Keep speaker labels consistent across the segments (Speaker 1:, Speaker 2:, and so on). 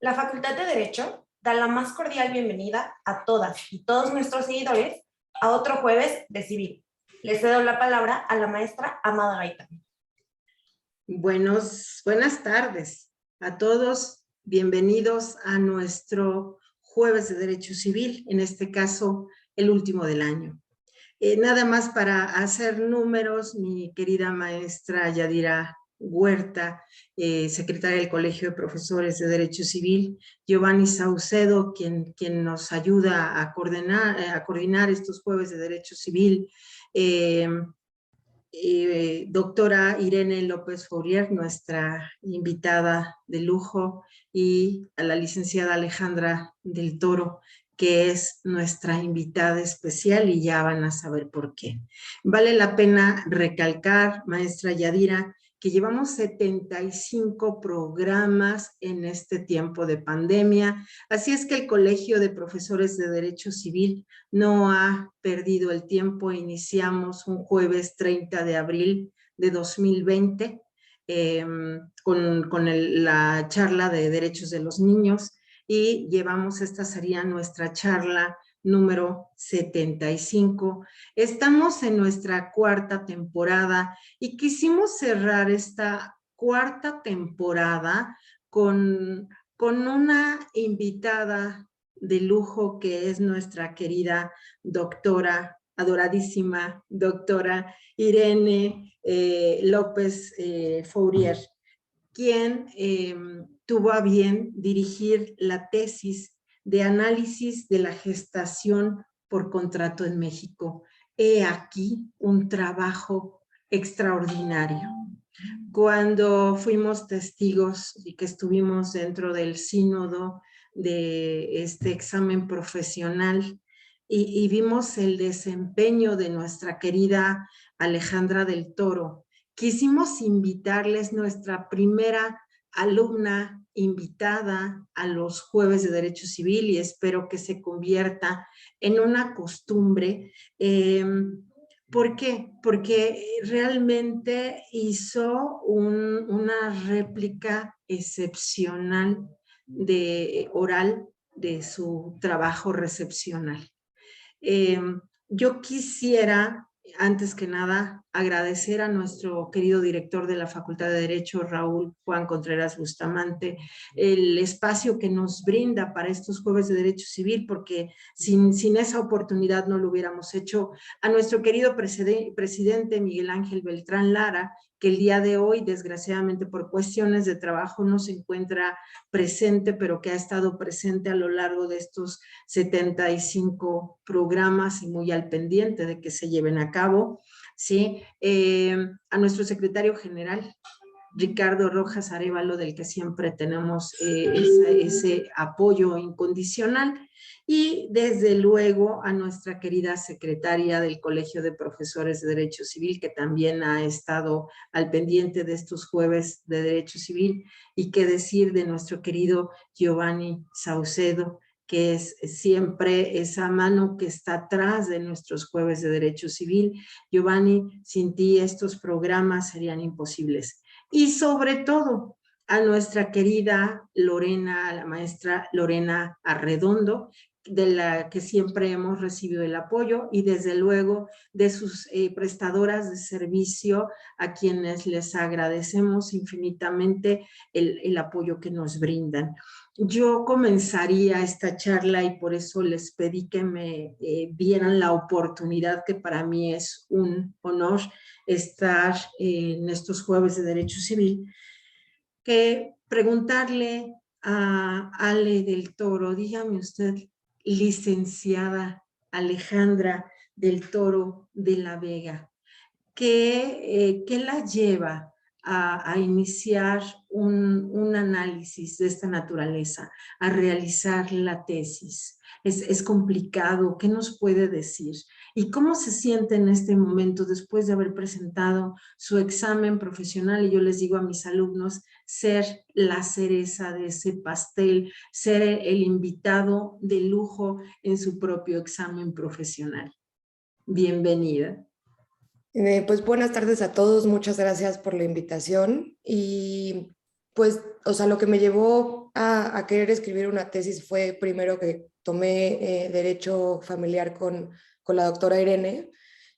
Speaker 1: La Facultad de Derecho da la más cordial bienvenida a todas y todos nuestros seguidores a otro jueves de Civil. Le cedo la palabra a la maestra Amada Gaitán.
Speaker 2: Buenas tardes a todos. Bienvenidos a nuestro jueves de Derecho Civil, en este caso el último del año. Nada más para hacer números, mi querida maestra Yadira Huerta, secretaria del Colegio de Profesores de Derecho Civil, Giovanni Saucedo, quien nos ayuda a coordinar estos jueves de Derecho Civil, doctora Irene López Fourier, nuestra invitada de lujo, y a la licenciada Alejandra del Toro, que es nuestra invitada especial, y ya van a saber por qué. Vale la pena recalcar, maestra Yadira, que llevamos 75 programas en este tiempo de pandemia, así es que el Colegio de Profesores de Derecho Civil no ha perdido el tiempo. Iniciamos un jueves 30 de abril de 2020 con la charla de derechos de los niños, y esta sería nuestra charla número 75. Estamos en nuestra cuarta temporada y quisimos cerrar esta cuarta temporada con una invitada de lujo, que es nuestra querida doctora, adoradísima doctora Irene López Fourier, quien tuvo a bien dirigir la tesis de análisis de la gestación por contrato en México. He aquí un trabajo extraordinario. Cuando fuimos testigos y que estuvimos dentro del sínodo de este examen profesional y vimos el desempeño de nuestra querida Alejandra del Toro, quisimos invitarles nuestra primera alumna invitada a los jueves de Derecho Civil, y espero que se convierta en una costumbre. ¿Por qué? Porque realmente hizo una réplica excepcional oral de su trabajo recepcional. Yo quisiera, antes que nada, agradecer a nuestro querido director de la Facultad de Derecho, Raúl Juan Contreras Bustamante, el espacio que nos brinda para estos jueves de Derecho Civil, porque sin esa oportunidad no lo hubiéramos hecho. A nuestro querido presidente Miguel Ángel Beltrán Lara, que el día de hoy, desgraciadamente por cuestiones de trabajo, no se encuentra presente, pero que ha estado presente a lo largo de estos 75 programas y muy al pendiente de que se lleven a cabo, ¿sí? A nuestro secretario general, Ricardo Rojas Arévalo, del que siempre tenemos ese apoyo incondicional, y desde luego a nuestra querida secretaria del Colegio de Profesores de Derecho Civil, que también ha estado al pendiente de estos jueves de Derecho Civil, y qué decir de nuestro querido Giovanni Saucedo, que es siempre esa mano que está atrás de nuestros jueves de Derecho Civil. Giovanni, sin ti estos programas serían imposibles. Y sobre todo a nuestra querida Lorena, a la maestra Lorena Arredondo, de la que siempre hemos recibido el apoyo, y desde luego de sus prestadoras de servicio, a quienes les agradecemos infinitamente el apoyo que nos brindan. Yo comenzaría esta charla, y por eso les pedí que me dieran la oportunidad, que para mí es un honor estar en estos jueves de Derecho Civil, que preguntarle a Ale del Toro. Dígame usted, licenciada Alejandra del Toro de la Vega, ¿qué la lleva a iniciar un análisis de esta naturaleza, a realizar la tesis? Es complicado. ¿Qué nos puede decir? ¿Y cómo se siente en este momento después de haber presentado su examen profesional? Y yo les digo a mis alumnos, ser la cereza de ese pastel, ser el invitado de lujo en su propio examen profesional. Bienvenida.
Speaker 3: Pues buenas tardes a todos, muchas gracias por la invitación. Y Pues, o sea, lo que me llevó a querer escribir una tesis fue primero que tomé Derecho Familiar con la doctora Irene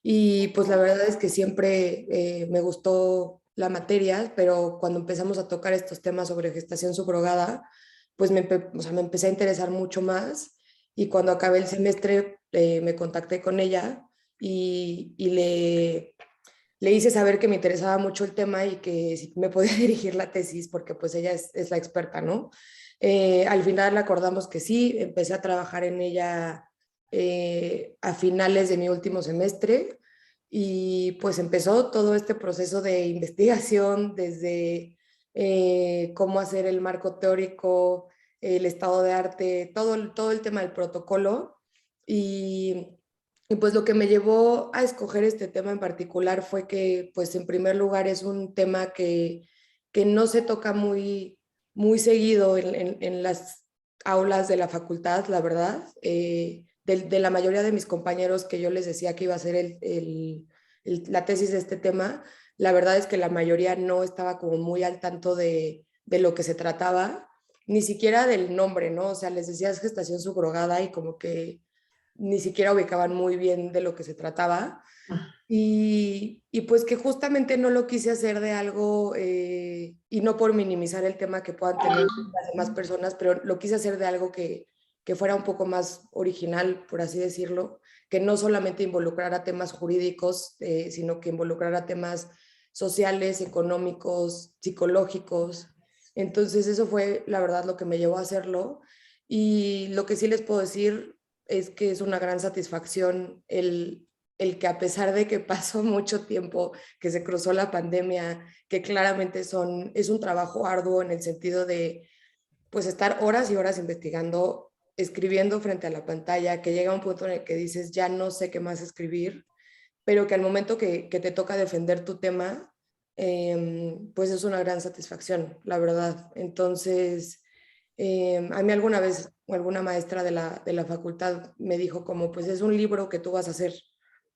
Speaker 3: y pues la verdad es que siempre me gustó la materia, pero cuando empezamos a tocar estos temas sobre gestación subrogada, pues o sea, me empecé a interesar mucho más y cuando acabé el semestre me contacté con ella y le hice saber que me interesaba mucho el tema y que si me podía dirigir la tesis, porque pues ella es la experta, ¿no? Al final acordamos que sí, empecé a trabajar en ella a finales de mi último semestre y pues empezó todo este proceso de investigación desde cómo hacer el marco teórico, el estado de arte, todo el tema del protocolo y pues lo que me llevó a escoger este tema en particular fue que, pues en primer lugar es un tema que no se toca muy seguido en las aulas de la facultad, la verdad. De la mayoría de mis compañeros que yo les decía que iba a hacer la tesis de este tema, la verdad es que la mayoría no estaba como muy al tanto de lo que se trataba, ni siquiera del nombre, ¿no? O sea, les decías gestación subrogada y como que ni siquiera ubicaban muy bien de lo que se trataba. Y pues que justamente no lo quise hacer de algo, y no por minimizar el tema que puedan tener las demás personas, pero lo quise hacer de algo que fuera un poco más original, por así decirlo, que no solamente involucrara temas jurídicos, sino que involucrara temas sociales, económicos, psicológicos. Entonces eso fue la verdad lo que me llevó a hacerlo. Y lo que sí les puedo decir es que es una gran satisfacción el que a pesar de que pasó mucho tiempo, que se cruzó la pandemia, que claramente es un trabajo arduo en el sentido de pues estar horas y horas investigando, escribiendo frente a la pantalla, que llega un punto en el que dices ya no sé qué más escribir, pero que al momento que te toca defender tu tema, pues es una gran satisfacción, la verdad. Entonces, a mí alguna vez alguna maestra de la facultad me dijo como, pues es un libro que tú vas a hacer.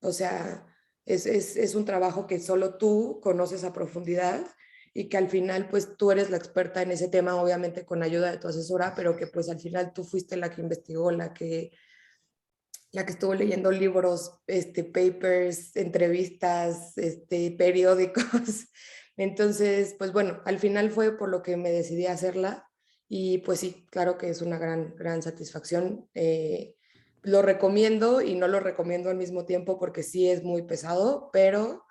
Speaker 3: O sea, es un trabajo que solo tú conoces a profundidad y que al final pues tú eres la experta en ese tema, obviamente con ayuda de tu asesora, pero que pues al final tú fuiste la que investigó, la que estuvo leyendo libros, papers, entrevistas, periódicos. Entonces, pues bueno, al final fue por lo que me decidí a hacerla y pues sí, claro que es una gran satisfacción. Lo recomiendo y no lo recomiendo al mismo tiempo porque sí es muy pesado, pero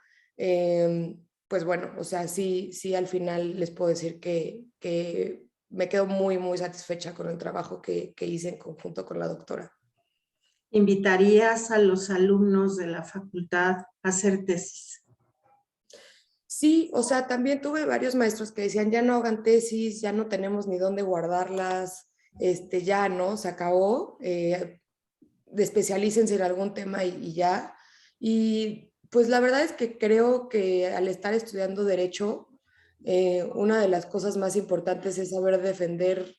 Speaker 3: pues bueno, o sea, sí al final les puedo decir que me quedo muy satisfecha con el trabajo que hice en conjunto con la doctora.
Speaker 2: ¿Invitarías a los alumnos de la facultad a hacer tesis?
Speaker 3: Sí, o sea, también tuve varios maestros que decían, ya no hagan tesis, ya no tenemos ni dónde guardarlas, ya no, se acabó, especialícense en algún tema y ya. Y pues la verdad es que creo que al estar estudiando derecho, una de las cosas más importantes es saber defender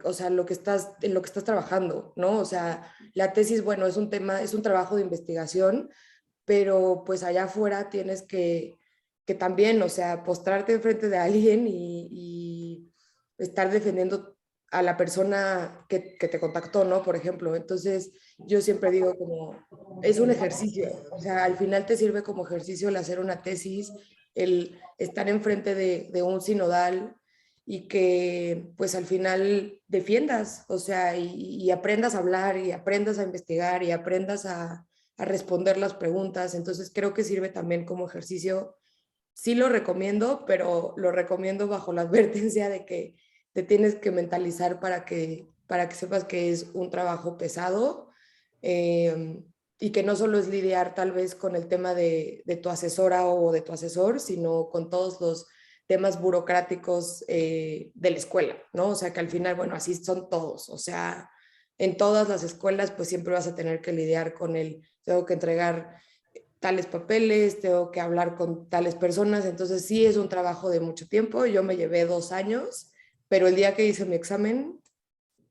Speaker 3: o sea, en lo que estás trabajando, ¿no? O sea, la tesis, bueno, es un tema, es un trabajo de investigación, pero pues allá afuera tienes que también, o sea, postrarte enfrente de alguien y estar defendiendo a la persona que te contactó, ¿no? Por ejemplo, entonces yo siempre digo como, es un ejercicio, o sea, al final te sirve como ejercicio el hacer una tesis, el estar enfrente de un sinodal y que pues al final defiendas, o sea, y aprendas a hablar y aprendas a investigar y aprendas a responder las preguntas. Entonces creo que sirve también como ejercicio. Sí lo recomiendo, pero lo recomiendo bajo la advertencia de que te tienes que mentalizar para que sepas que es un trabajo pesado, y que no solo es lidiar tal vez con el tema de tu asesora o de tu asesor, sino con todos los temas burocráticos de la escuela, ¿no? O sea que al final, bueno, así son todos, o sea, en todas las escuelas pues siempre vas a tener que lidiar con tengo que entregar tales papeles, tengo que hablar con tales personas, entonces sí es un trabajo de mucho tiempo, yo me llevé 2 años, pero el día que hice mi examen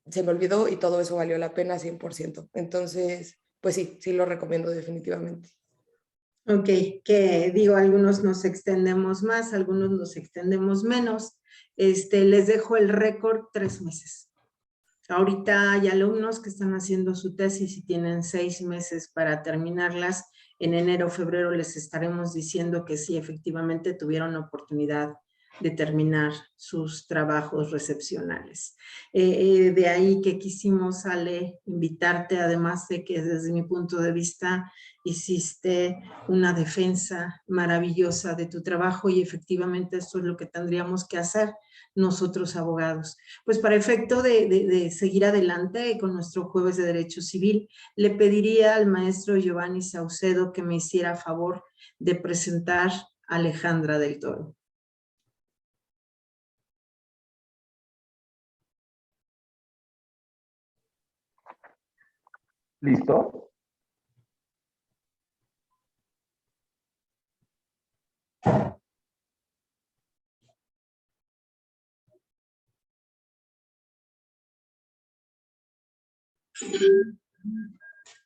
Speaker 3: se me olvidó y todo eso valió la pena 100%. Entonces, pues sí lo recomiendo definitivamente.
Speaker 2: Ok, que digo, algunos nos extendemos más, algunos nos extendemos menos. Les dejo el récord 3 meses. Ahorita hay alumnos que están haciendo su tesis y tienen 6 meses para terminarlas. En enero o febrero les estaremos diciendo que sí, efectivamente tuvieron la oportunidad de terminar sus trabajos recepcionales. De ahí que quisimos, Ale, invitarte, además de que desde mi punto de vista hiciste una defensa maravillosa de tu trabajo y efectivamente esto es lo que tendríamos que hacer nosotros abogados. Pues para efecto de seguir adelante con nuestro jueves de Derecho Civil, le pediría al maestro Giovanni Saucedo que me hiciera favor de presentar a Alejandra del Toro.
Speaker 4: ¿Listo?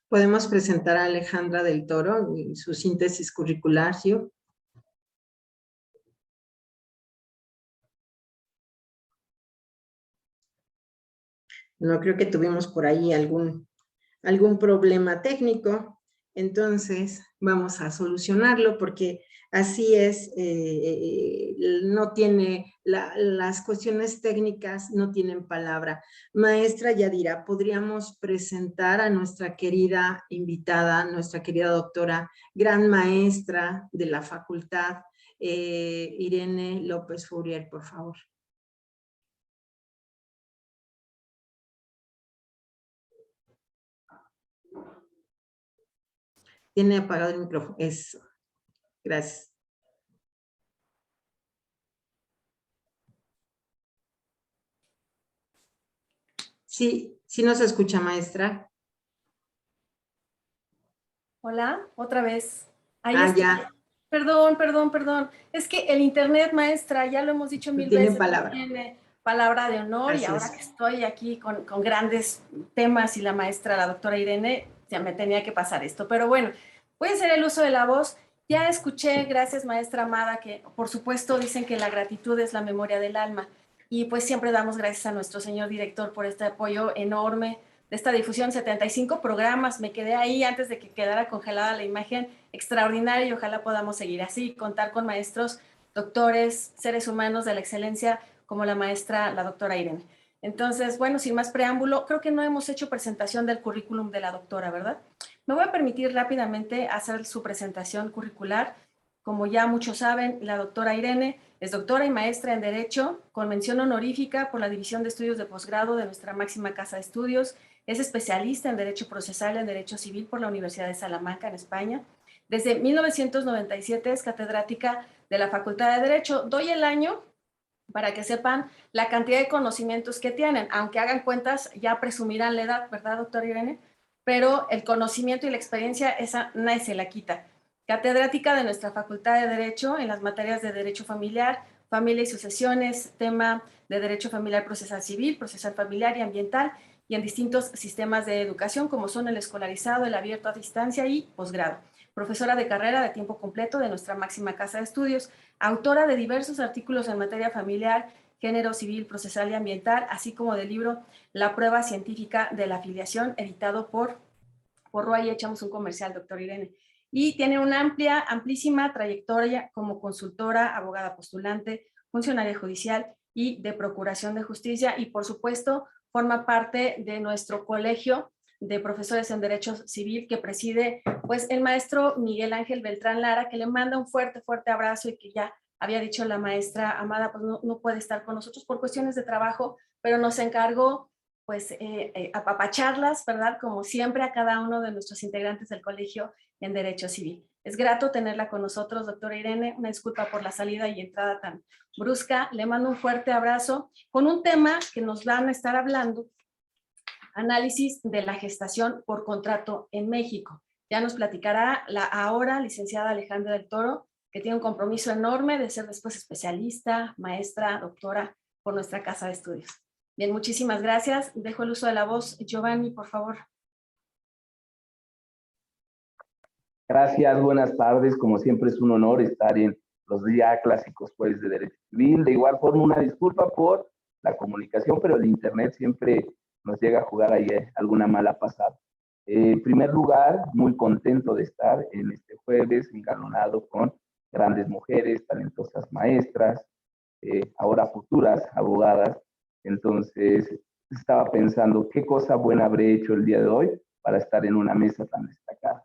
Speaker 2: Podemos presentar a Alejandra del Toro y su síntesis curricular, ¿sí? No, creo que tuvimos por ahí algún problema técnico, entonces vamos a solucionarlo porque así es, no tiene, las cuestiones técnicas no tienen palabra. Maestra Yadira, ¿podríamos presentar a nuestra querida invitada, nuestra querida doctora, gran maestra de la facultad, Irene López Fourier, por favor? Tiene apagado el micrófono. Eso. Gracias. Sí, sí nos escucha, maestra.
Speaker 5: Hola, otra vez. Ahí está.
Speaker 2: Ya.
Speaker 5: Perdón. Es que el internet, maestra, ya lo hemos dicho mil
Speaker 2: Tiene
Speaker 5: veces,
Speaker 2: palabra.
Speaker 5: tiene palabra de honor.
Speaker 2: Así
Speaker 5: y ahora
Speaker 2: es.
Speaker 5: que estoy aquí con grandes temas y la maestra, la doctora Irene, ya me tenía que pasar esto. Pero bueno, voy a hacer el uso de la voz. Ya escuché, gracias maestra amada, que por supuesto dicen que la gratitud es la memoria del alma. Y pues siempre damos gracias a nuestro señor director por este apoyo enorme de esta difusión, 75 programas, me quedé ahí antes de que quedara congelada la imagen, extraordinaria, y ojalá podamos seguir así, contar con maestros, doctores, seres humanos de la excelencia como la maestra, la doctora Irene. Entonces, bueno, sin más preámbulo, creo que no hemos hecho presentación del currículum de la doctora, ¿verdad? Me voy a permitir rápidamente hacer su presentación curricular. Como ya muchos saben, la doctora Irene es doctora y maestra en Derecho, con mención honorífica por la División de Estudios de Posgrado de nuestra máxima casa de estudios. Es especialista en Derecho Procesal y en Derecho Civil por la Universidad de Salamanca, en España. Desde 1997 es catedrática de la Facultad de Derecho. Doy el año para que sepan la cantidad de conocimientos que tienen. Aunque hagan cuentas, ya presumirán la edad, ¿verdad, doctora Irene? Pero el conocimiento y la experiencia, esa nadie se la quita. Catedrática de nuestra Facultad de Derecho en las materias de Derecho Familiar, Familia y Sucesiones, tema de Derecho Familiar Procesal Civil, Procesal Familiar y Ambiental, y en distintos sistemas de educación como son el escolarizado, el abierto a distancia y posgrado. Profesora de carrera de tiempo completo de nuestra máxima casa de estudios, autora de diversos artículos en materia familiar, género, civil, procesal y ambiental, así como del libro La prueba científica de la afiliación, editado por Roa, y echamos un comercial, doctor Irene. Y tiene una amplísima trayectoria como consultora, abogada postulante, funcionaria judicial y de procuración de justicia, y por supuesto forma parte de nuestro colegio de profesores en Derecho Civil que preside pues el maestro Miguel Ángel Beltrán Lara, que le manda un fuerte abrazo, y que ya había dicho la maestra amada, pues no puede estar con nosotros por cuestiones de trabajo, pero nos encargó pues apapacharlas, ¿verdad? Como siempre, a cada uno de nuestros integrantes del colegio en Derecho Civil. Es grato tenerla con nosotros, doctora Irene. Una disculpa por la salida y entrada tan brusca. Le mando un fuerte abrazo con un tema que nos van a estar hablando: análisis de la gestación por contrato en México. Ya nos platicará la ahora licenciada Alejandra del Toro, que tiene un compromiso enorme de ser después especialista, maestra, doctora por nuestra casa de estudios. Bien, muchísimas gracias. Dejo el uso de la voz. Giovanni, por favor.
Speaker 4: Gracias, buenas tardes. Como siempre es un honor estar en los ya clásicos jueves de Derecho Civil. De igual forma, una disculpa por la comunicación, pero el Internet siempre nos llega a jugar ahí alguna mala pasada. En primer lugar, muy contento de estar en este jueves engalonado con grandes mujeres, talentosas maestras, ahora futuras abogadas. Entonces, estaba pensando qué cosa buena habré hecho el día de hoy para estar en una mesa tan destacada.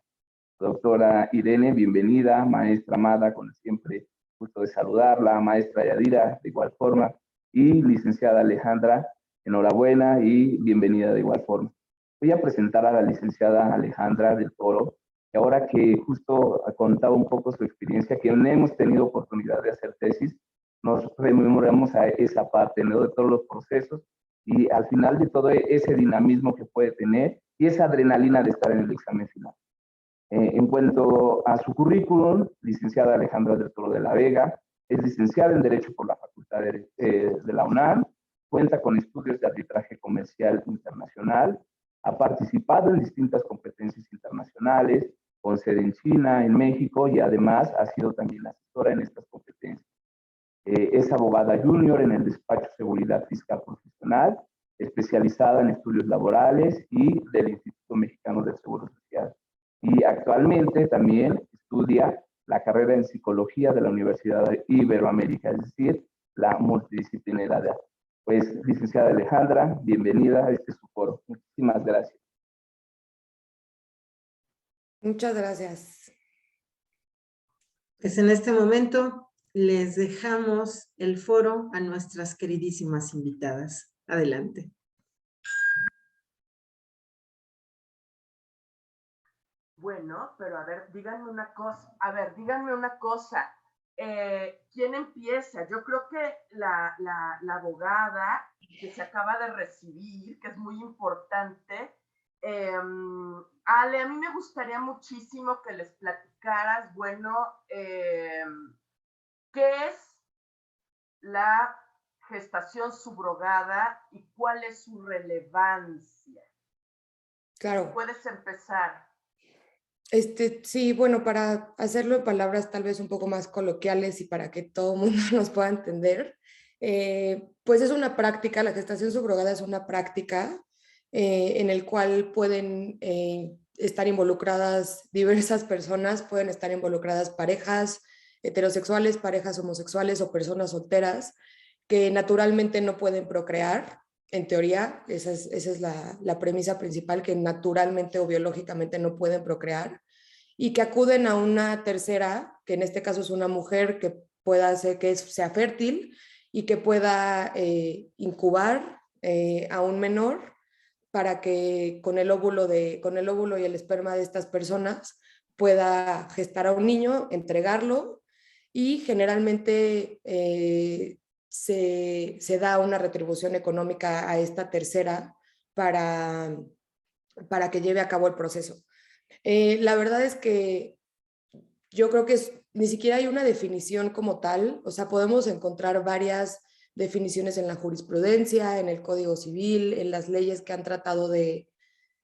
Speaker 4: Doctora Irene, bienvenida, maestra Amada, con siempre gusto de saludarla, maestra Yadira, de igual forma, y licenciada Alejandra, enhorabuena y bienvenida de igual forma. Voy a presentar a la licenciada Alejandra del Toro, y ahora que justo ha contado un poco su experiencia, que no hemos tenido oportunidad de hacer tesis, nos rememoramos a esa parte, ¿no? De todos los procesos y al final de todo ese dinamismo que puede tener y esa adrenalina de estar en el examen final. En cuanto a su currículum, licenciada Alejandra del Toro de la Vega, es licenciada en Derecho por la Facultad de la UNAM, cuenta con estudios de arbitraje comercial internacional, ha participado en distintas competencias internacionales, con sede en China, en México, y además ha sido también asesora en estas competencias. Es abogada junior en el despacho Seguridad Fiscal Profesional, especializada en estudios laborales y del Instituto Mexicano del Seguro Social. Y actualmente también estudia la carrera en psicología de la Universidad de Iberoamérica, es decir, la multidisciplinaridad. Pues, licenciada Alejandra, bienvenida a este su foro. Muchísimas gracias.
Speaker 3: Muchas gracias.
Speaker 2: Pues en este momento les dejamos el foro a nuestras queridísimas invitadas. Adelante.
Speaker 6: Bueno, pero a ver, díganme una cosa. ¿Quién empieza? Yo creo que la abogada que se acaba de recibir, que es muy importante. Ale, a mí me gustaría muchísimo que les platicaras, bueno, ¿qué es la gestación subrogada y cuál es su relevancia?
Speaker 3: Claro.
Speaker 6: Puedes empezar.
Speaker 3: Sí, bueno, para hacerlo en palabras tal vez un poco más coloquiales y para que todo el mundo nos pueda entender, pues es una práctica, la gestación subrogada es una práctica en el cual pueden estar involucradas diversas personas, pueden estar involucradas parejas heterosexuales, parejas homosexuales o personas solteras que naturalmente no pueden procrear. En teoría, esa es la premisa principal, que naturalmente o biológicamente no pueden procrear y que acuden a una tercera, que en este caso es una mujer que pueda hacer que sea fértil y que pueda incubar a un menor para que con el óvulo y el esperma de estas personas pueda gestar a un niño, entregarlo y generalmente se da una retribución económica a esta tercera para que lleve a cabo el proceso. La verdad es que yo creo que ni siquiera hay una definición como tal, o sea, podemos encontrar varias definiciones en la jurisprudencia, en el Código Civil, en las leyes que han tratado de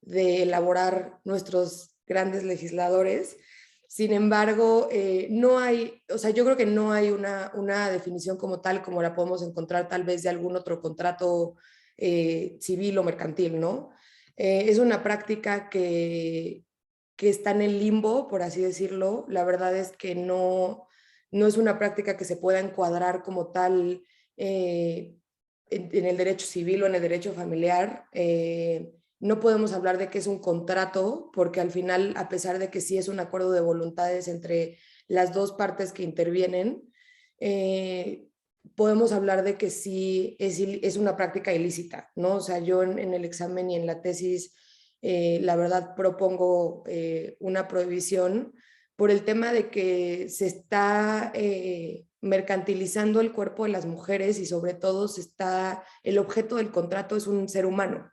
Speaker 3: elaborar nuestros grandes legisladores. Sin embargo, no hay, o sea, yo creo que no hay una definición como tal, como la podemos encontrar tal vez de algún otro contrato civil o mercantil, ¿no? Es una práctica que está en el limbo, por así decirlo. La verdad es que no es una práctica que se pueda encuadrar como tal en el derecho civil o en el derecho familiar. No podemos hablar de que es un contrato, porque al final, a pesar de que sí es un acuerdo de voluntades entre las dos partes que intervienen, podemos hablar de que sí es una práctica ilícita, ¿no? O sea, yo en el examen y en la tesis, la verdad propongo una prohibición por el tema de que se está mercantilizando el cuerpo de las mujeres y sobre todo el objeto del contrato es un ser humano.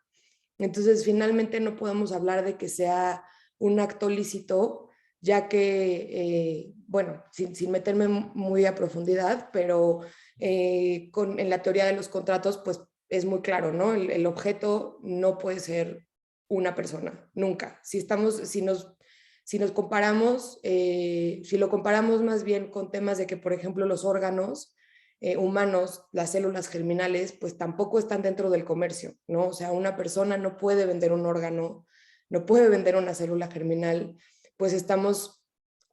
Speaker 3: Entonces, finalmente no podemos hablar de que sea un acto lícito, ya que, bueno, sin meterme muy a profundidad, pero en la teoría de los contratos, pues es muy claro, ¿no? El objeto no puede ser una persona, nunca. Si Si nos comparamos, si lo comparamos más bien con temas de que, por ejemplo, los órganos humanos, las células germinales, pues tampoco están dentro del comercio, ¿no? O sea, una persona no puede vender un órgano, no puede vender una célula germinal, pues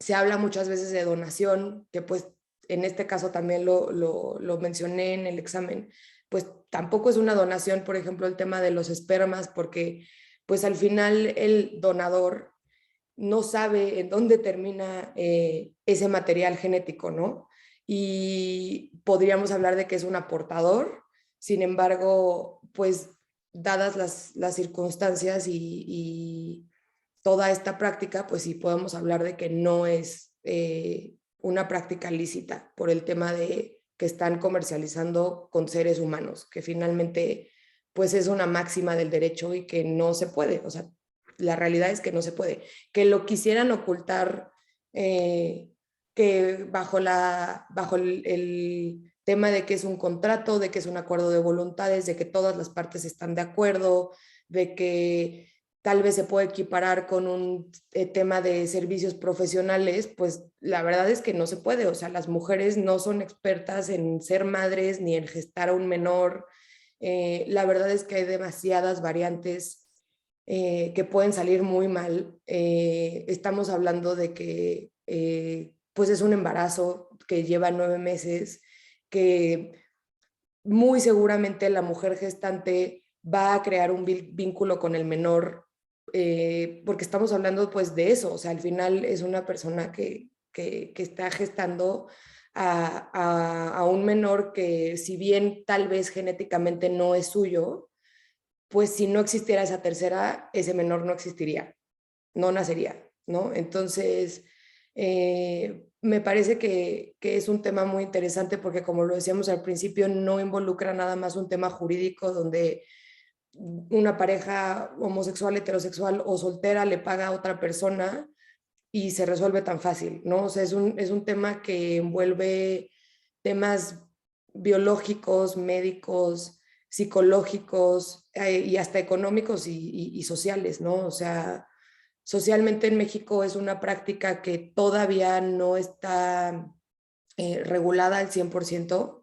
Speaker 3: se habla muchas veces de donación, que pues en este caso también lo mencioné en el examen, pues tampoco es una donación, por ejemplo, el tema de los espermas, porque pues al final el donador no sabe en dónde termina ese material genético, ¿no? Y podríamos hablar de que es un aportador, sin embargo, pues dadas las circunstancias y toda esta práctica, pues sí podemos hablar de que no es una práctica lícita por el tema de que están comercializando con seres humanos, que finalmente pues es una máxima del derecho y que no se puede, o sea, la realidad es que no se puede. Que lo quisieran ocultar, que bajo el tema de que es un contrato, de que es un acuerdo de voluntades, de que todas las partes están de acuerdo, de que tal vez se puede equiparar con un tema de servicios profesionales, pues la verdad es que no se puede. O sea, las mujeres no son expertas en ser madres ni en gestar a un menor. La verdad es que hay demasiadas variantes que pueden salir muy mal. Estamos hablando de que pues es un embarazo que lleva 9 meses, que muy seguramente la mujer gestante va a crear un vínculo con el menor, porque estamos hablando pues de eso, o sea, al final es una persona que está gestando a un menor que si bien tal vez genéticamente no es suyo, pues si no existiera esa tercera, ese menor no existiría, no nacería, ¿no? Entonces, me parece que es un tema muy interesante porque como lo decíamos al principio, no involucra nada más un tema jurídico donde una pareja homosexual, heterosexual o soltera le paga a otra persona y se resuelve tan fácil, ¿no? O sea, es un tema que envuelve temas biológicos, médicos, psicológicos y hasta económicos y sociales, ¿no? O sea, socialmente en México es una práctica que todavía no está regulada al 100%.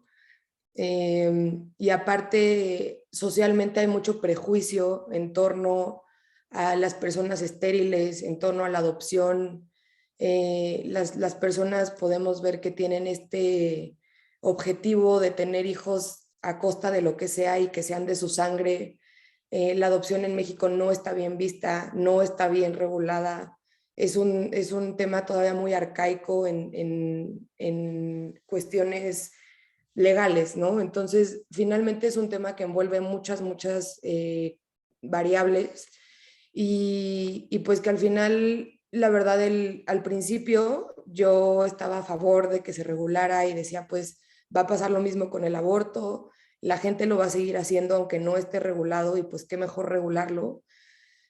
Speaker 3: Y aparte, socialmente hay mucho prejuicio en torno a las personas estériles, en torno a la adopción. Las personas podemos ver que tienen este objetivo de tener hijos a costa de lo que sea y que sean de su sangre. La adopción en México no está bien vista, no está bien regulada. Es un tema todavía muy arcaico en cuestiones legales, ¿no? Entonces, finalmente es un tema que envuelve muchas variables y pues que al final, la verdad, al principio yo estaba a favor de que se regulara y decía, pues va a pasar lo mismo con el aborto, la gente lo va a seguir haciendo aunque no esté regulado y pues qué mejor regularlo.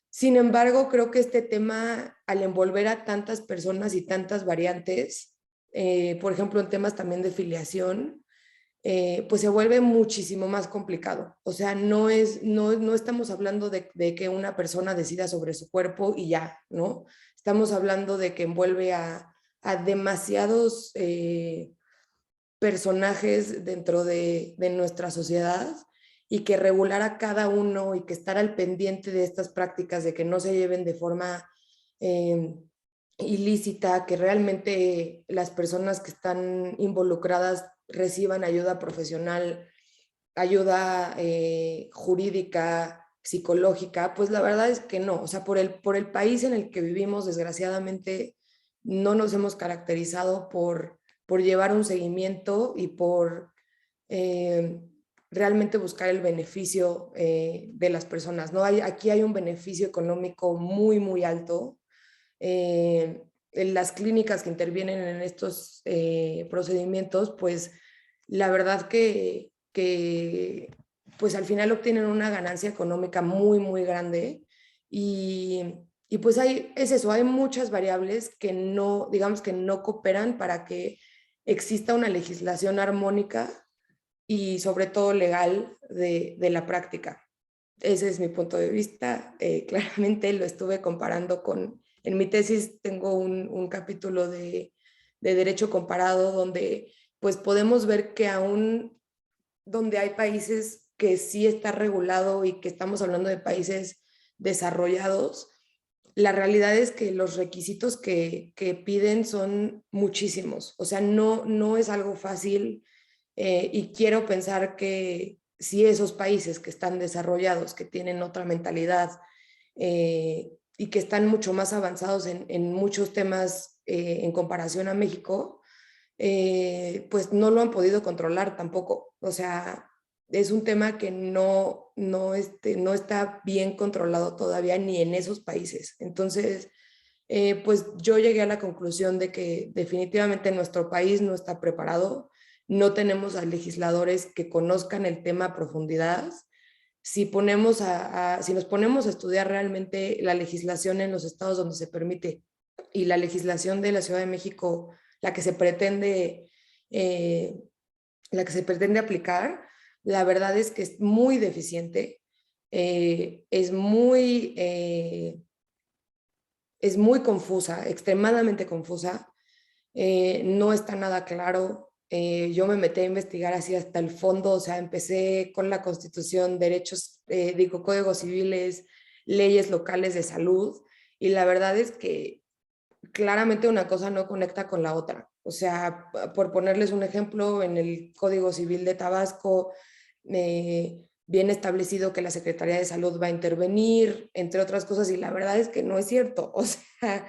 Speaker 3: Sin embargo, creo que este tema, al envolver a tantas personas y tantas variantes, por ejemplo, en temas también de filiación, pues se vuelve muchísimo más complicado. O sea, no estamos hablando de que una persona decida sobre su cuerpo y ya, ¿no? Estamos hablando de que envuelve a demasiados personajes dentro de nuestra sociedad y que regular a cada uno y que estar al pendiente de estas prácticas, de que no se lleven de forma ilícita, que realmente las personas que están involucradas reciban ayuda profesional, ayuda jurídica, psicológica, pues la verdad es que no. O sea, por el país en el que vivimos, desgraciadamente, no nos hemos caracterizado por llevar un seguimiento y por realmente buscar el beneficio de las personas, ¿no? Aquí hay un beneficio económico muy, muy alto. En las clínicas que intervienen en estos procedimientos, pues la verdad que pues al final obtienen una ganancia económica muy, muy grande y pues es eso, hay muchas variables que no, digamos que no cooperan para que exista una legislación armónica y sobre todo legal de la práctica. Ese es mi punto de vista. Claramente lo estuve comparando con En mi tesis tengo un capítulo de derecho comparado donde pues podemos ver que aún donde hay países que sí está regulado y que estamos hablando de países desarrollados, la realidad es que los requisitos que piden son muchísimos. O sea, no es algo fácil y quiero pensar que si esos países que están desarrollados, que tienen otra mentalidad y que están mucho más avanzados en muchos temas en comparación a México, pues no lo han podido controlar tampoco. O sea, es un tema que no está bien controlado todavía ni en esos países. Entonces, pues yo llegué a la conclusión de que definitivamente nuestro país no está preparado, no tenemos a legisladores que conozcan el tema a profundidad. Si nos ponemos a estudiar realmente la legislación en los estados donde se permite y la legislación de la Ciudad de México, la que se pretende, eh, la que se pretende aplicar, la verdad es que es muy deficiente, es muy confusa, extremadamente confusa, no está nada claro. Yo me metí a investigar así hasta el fondo, o sea, empecé con la Constitución, derechos, códigos civiles, leyes locales de salud, y la verdad es que claramente una cosa no conecta con la otra. O sea, por ponerles un ejemplo, en el Código Civil de Tabasco viene establecido que la Secretaría de Salud va a intervenir, entre otras cosas, y la verdad es que no es cierto. O sea,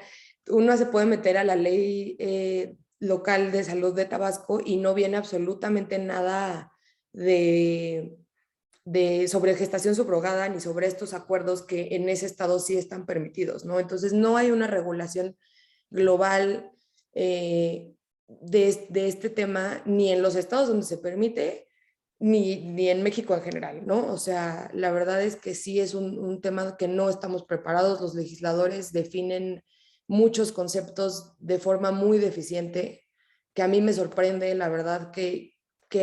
Speaker 3: uno se puede meter a la ley local de salud de Tabasco y no viene absolutamente nada sobre gestación subrogada ni sobre estos acuerdos que en ese estado sí están permitidos, ¿no? Entonces no hay una regulación global de este tema ni en los estados donde se permite, ni en México en general, ¿no? O sea, la verdad es que sí es un tema que no estamos preparados, los legisladores definen muchos conceptos de forma muy deficiente, que a mí me sorprende, la verdad, que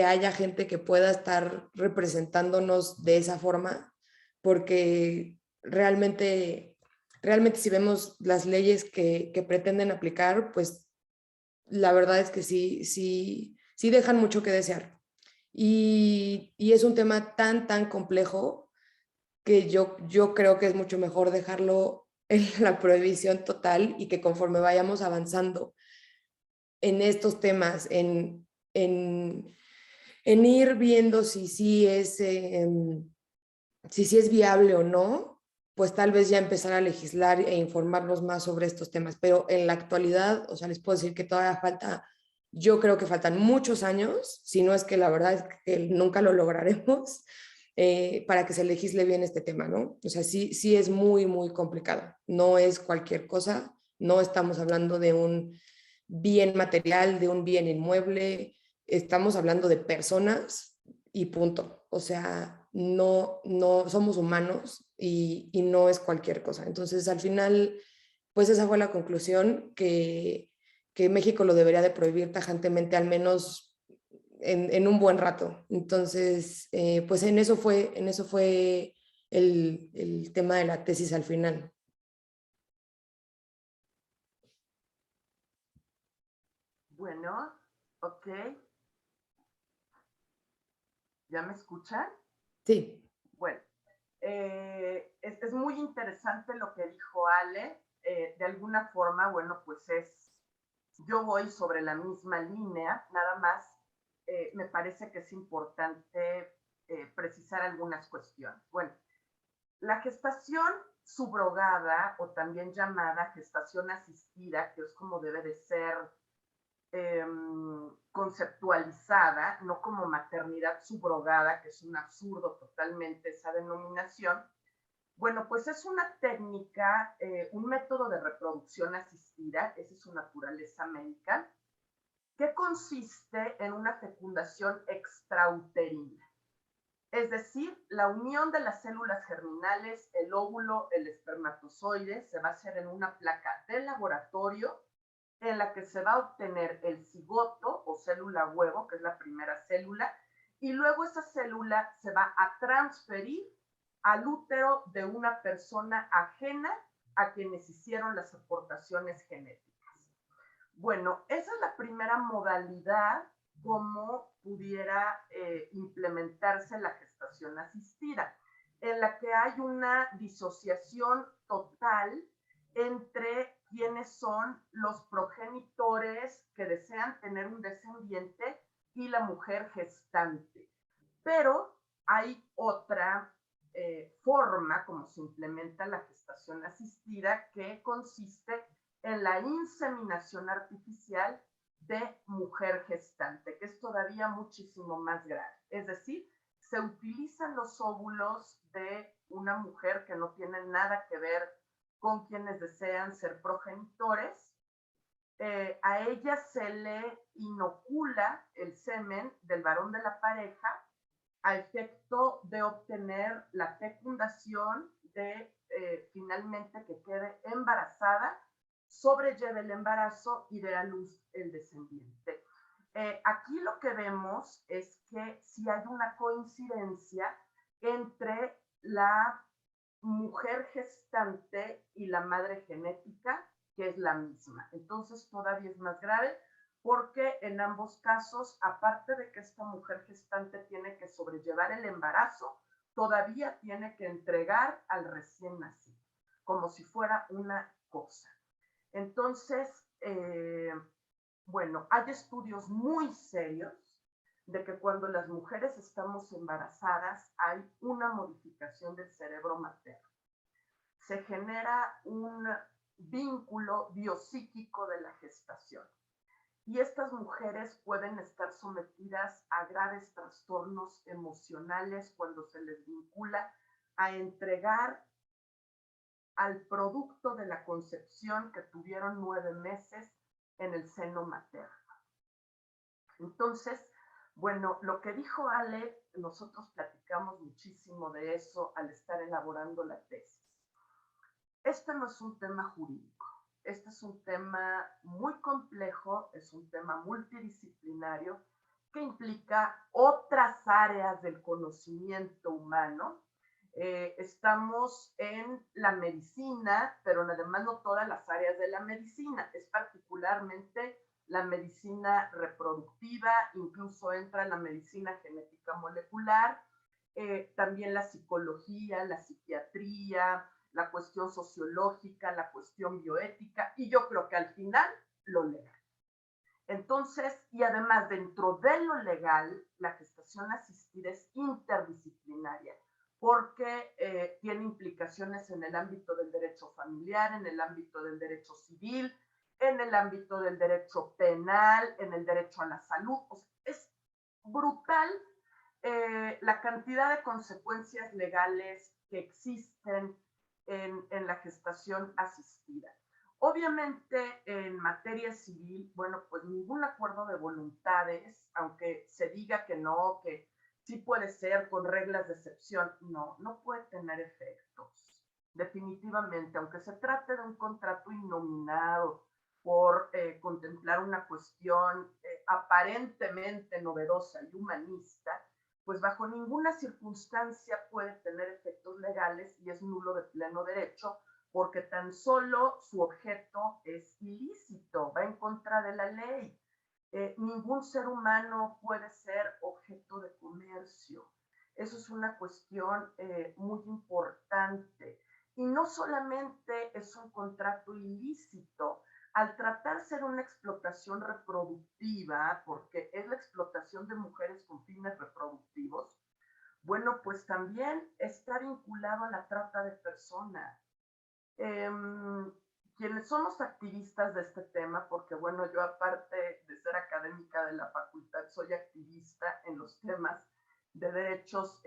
Speaker 3: haya gente que pueda estar representándonos de esa forma, porque realmente si vemos las leyes que pretenden aplicar, pues la verdad es que sí dejan mucho que desear. Y es un tema tan complejo que yo creo que es mucho mejor dejarlo en la prohibición total y que conforme vayamos avanzando en estos temas, en ir viendo si sí es viable o no, pues tal vez ya empezar a legislar e informarnos más sobre estos temas. Pero en la actualidad, o sea, les puedo decir que todavía yo creo que faltan muchos años, si no es que la verdad es que nunca lo lograremos, para que se legisle bien este tema, ¿no? O sea, sí es muy complicado. No es cualquier cosa, no estamos hablando de un bien material, de un bien inmueble, estamos hablando de personas y punto. O sea, no somos humanos y no es cualquier cosa. Entonces, al final, pues esa fue la conclusión, que México lo debería de prohibir tajantemente, al menos en un buen rato. Entonces, pues en eso fue el tema de la tesis al final.
Speaker 6: Bueno, ok. ¿Ya me escuchan?
Speaker 3: Sí.
Speaker 6: Bueno, es muy interesante lo que dijo Ale. De alguna forma, bueno, pues yo voy sobre la misma línea, nada más me parece que es importante precisar algunas cuestiones. Bueno, la gestación subrogada o también llamada gestación asistida, que es como debe de ser conceptualizada, no como maternidad subrogada, que es un absurdo totalmente esa denominación. Bueno, pues es una técnica, un método de reproducción asistida, esa es su naturaleza médica, que consiste en una fecundación extrauterina. Es decir, la unión de las células germinales, el óvulo, el espermatozoide, se va a hacer en una placa de laboratorio en la que se va a obtener el cigoto o célula huevo, que es la primera célula, y luego esa célula se va a transferir al útero de una persona ajena a quienes hicieron las aportaciones genéticas. Bueno, esa es la primera modalidad como pudiera implementarse la gestación asistida, en la que hay una disociación total entre quienes son los progenitores que desean tener un descendiente y la mujer gestante. Pero hay otra forma como se implementa la gestación asistida, que consiste en la inseminación artificial de mujer gestante, que es todavía muchísimo más grave. Es decir, se utilizan los óvulos de una mujer que no tiene nada que ver con quienes desean ser progenitores. A ella se le inocula el semen del varón de la pareja a efecto de obtener la fecundación de finalmente que quede embarazada, sobrelleve el embarazo y dé a luz el descendiente. Aquí lo que vemos es que sí hay una coincidencia entre la mujer gestante y la madre genética, que es la misma. Entonces todavía es más grave, porque en ambos casos, aparte de que esta mujer gestante tiene que sobrellevar el embarazo, todavía tiene que entregar al recién nacido, como si fuera una cosa. Entonces, bueno, hay estudios muy serios de que cuando las mujeres estamos embarazadas hay una modificación del cerebro materno. Se genera un vínculo biopsíquico de la gestación. Y estas mujeres pueden estar sometidas a graves trastornos emocionales cuando se les vincula a entregar al producto de la concepción que tuvieron 9 meses en el seno materno. Entonces, bueno, lo que dijo Ale, nosotros platicamos muchísimo de eso al estar elaborando la tesis. Este no es un tema jurídico. Este es un tema muy complejo, es un tema multidisciplinario que implica otras áreas del conocimiento humano. Estamos en la medicina, pero además no todas las áreas de la medicina, es particularmente la medicina reproductiva, incluso entra la medicina genética molecular, también la psicología, la psiquiatría, la cuestión sociológica, la cuestión bioética, y yo creo que al final lo legal. Entonces, y además dentro de lo legal, la gestación asistida es interdisciplinaria, porque tiene implicaciones en el ámbito del derecho familiar, en el ámbito del derecho civil, en el ámbito del derecho penal, en el derecho a la salud. O sea, es brutal la cantidad de consecuencias legales que existen en la gestación asistida. Obviamente, en materia civil, bueno, pues ningún acuerdo de voluntades, aunque se diga que no, que sí puede ser con reglas de excepción, no puede tener efectos. Definitivamente, aunque se trate de un contrato innominado por contemplar una cuestión aparentemente novedosa y humanista, pues bajo ninguna circunstancia puede tener efectos legales y es nulo de pleno derecho, porque tan solo su objeto es ilícito, va en contra de la ley. Ningún ser humano puede ser objeto de comercio. Eso es una cuestión muy importante. Y no solamente es un contrato ilícito, al tratarse de una explotación reproductiva, porque es la explotación de mujeres con fines reproductivos, bueno, pues también está vinculado a la trata de personas. Quienes somos activistas de este tema, porque bueno, yo aparte de ser académica de la facultad, soy activista en los temas de derechos